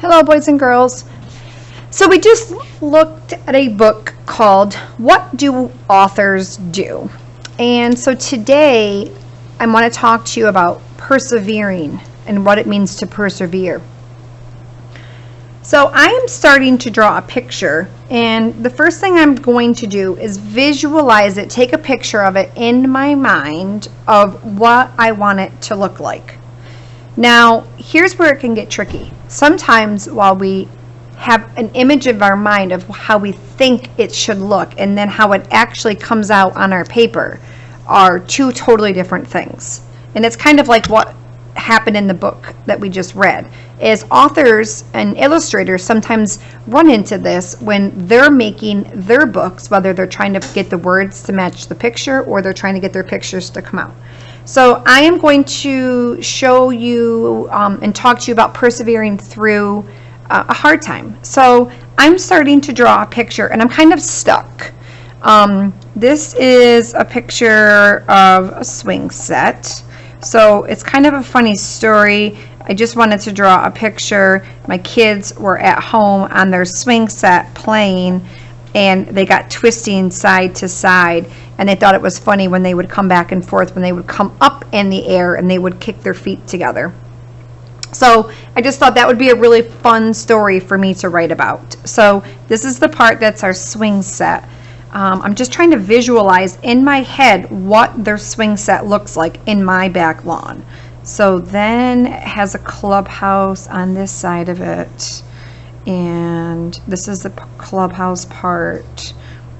Hello, boys and girls. So we just looked at a book called What Do Authors Do? And so today I want to talk to you about persevering and what it means to persevere. So I am starting to draw a picture, and the first thing I'm going to do is visualize it, take a picture of it in my mind of what I want it to look like. Now, here's where it can get tricky. Sometimes while we have an image of our mind of how we think it should look and then how it actually comes out on our paper are two totally different things. And it's kind of like what happened in the book that we just read, is authors and illustrators sometimes run into this when they're making their books, whether they're trying to get the words to match the picture or they're trying to get their pictures to come out. So I am going to show you and talk to you about persevering through a hard time. So I'm starting to draw a picture and I'm kind of stuck. This is a picture of a swing set. So it's kind of a funny story. I just wanted to draw a picture. My kids were at home on their swing set playing, and they got twisting side to side, and they thought it was funny when they would come back and forth, when they would come up in the air and they would kick their feet together. So I just thought that would be a really fun story for me to write about. So this is the part that's our swing set. I'm just trying to visualize in my head what their swing set looks like in my back lawn. So then it has a clubhouse on this side of it, and this is the clubhouse part,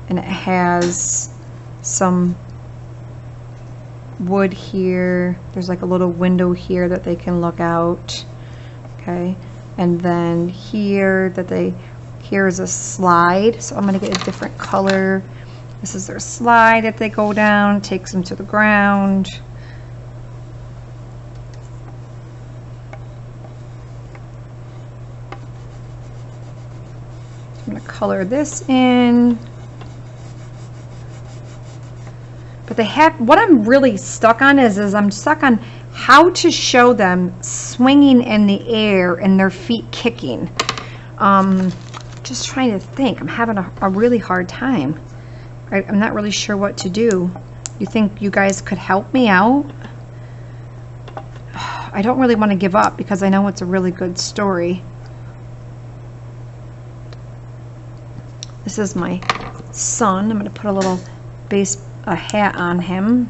and it has some wood here. There's like a little window here that they can look out. Okay, and then here here's a slide, so I'm going to get a different color. This is their slide that they go down, takes them to the ground. I'm going to color this in. But they have, what I'm really stuck on is I'm stuck on how to show them swinging in the air and their feet kicking. Just trying to think. I'm having a really hard time. I'm not really sure what to do. You think you guys could help me out? I don't really want to give up because I know it's a really good story. This is my son. I'm going to put a little a hat on him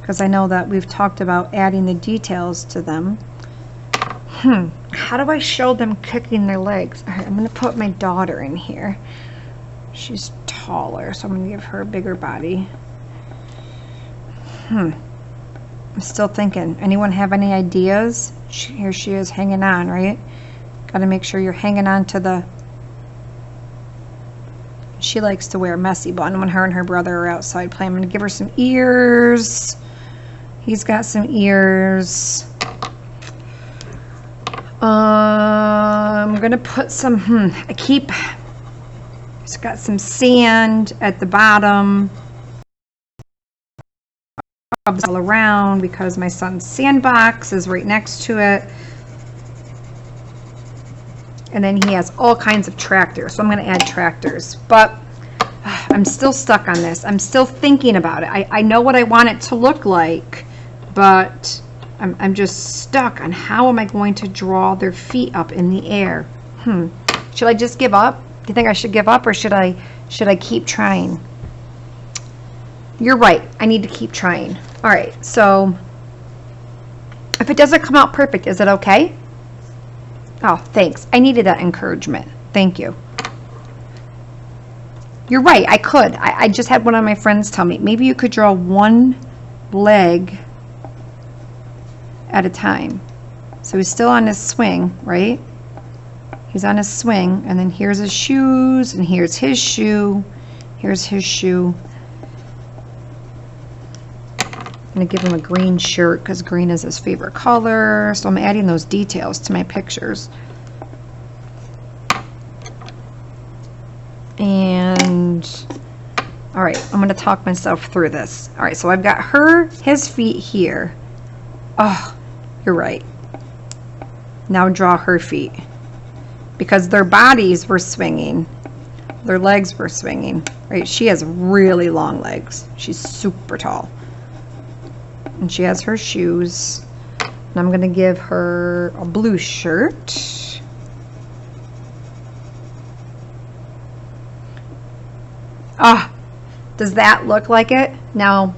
because I know that we've talked about adding the details to them. How do I show them kicking their legs? All right, I'm going to put my daughter in here. She's taller, so I'm going to give her a bigger body. I'm still thinking. Anyone have any ideas? Here she is hanging on, right? Got to make sure you're hanging on to the... She likes to wear a messy bun when her and her brother are outside playing. I'm going to give her some ears. He's got some ears. I'm going to put some, it's got some sand at the bottom all around because my son's sandbox is right next to it. And then he has all kinds of tractors, so I'm going to add tractors. But I'm still stuck on this. I'm still thinking about it. I know what I want it to look like, but I'm just stuck on how am I going to draw their feet up in the air. Should I just give up? Do you think I should give up, or should I keep trying? You're right. I need to keep trying. All right. So if it doesn't come out perfect, is it okay? Oh, thanks. I needed that encouragement. Thank you. You're right. I could. I just had one of my friends tell me, maybe you could draw one leg at a time. So he's still on his swing, right? He's on his swing, and then here's his shoes, and here's his shoe. Here's his shoe. I'm going to give him a green shirt because green is his favorite color. So I'm adding those details to my pictures. And all right, I'm going to talk myself through this. All right, so I've got his feet here. Oh, you're right. Now draw her feet. because their bodies were swinging. Their legs were swinging, right? She has really long legs. She's super tall. And she has her shoes. And I'm going to give her a blue shirt. Ah, does that look like it? Now,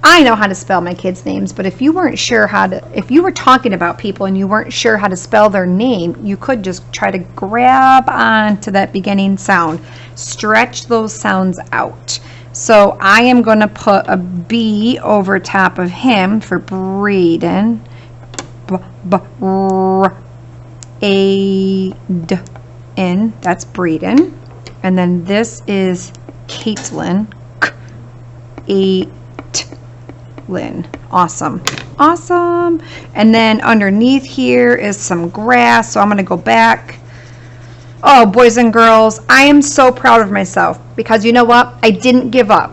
I know how to spell my kids' names, but if you weren't sure if you were talking about people and you weren't sure how to spell their name, you could just try to grab onto that beginning sound. Stretch those sounds out. So I am going to put a B over top of him for Braden. A-D-N. That's Braden. And then this is Caitlin. Lynn. Awesome. Awesome. And then underneath here is some grass. So I'm going to go back. Oh, boys and girls, I am so proud of myself because you know what? I didn't give up.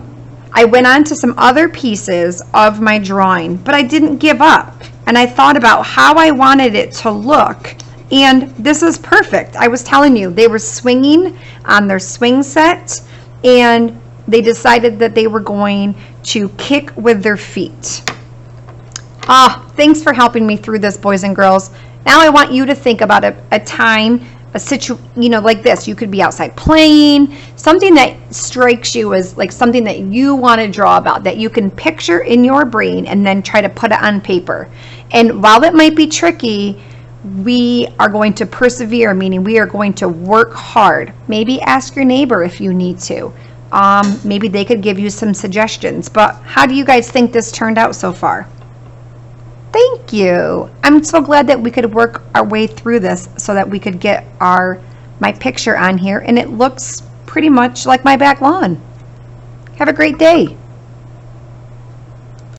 I went on to some other pieces of my drawing, but I didn't give up. And I thought about how I wanted it to look. And this is perfect. I was telling you, they were swinging on their swing set, and they decided that they were going to kick with their feet. Thanks for helping me through this, boys and girls. Now I want you to think about a time, like this. You could be outside playing, something that strikes you as like something that you want to draw about, that you can picture in your brain and then try to put it on paper. And while it might be tricky, we are going to persevere, meaning we are going to work hard. Maybe ask your neighbor if you need to. Maybe they could give you some suggestions. But how do you guys think this turned out so far? Thank you. I'm so glad that we could work our way through this so that we could get my picture on here, and it looks pretty much like my back lawn. Have a great day.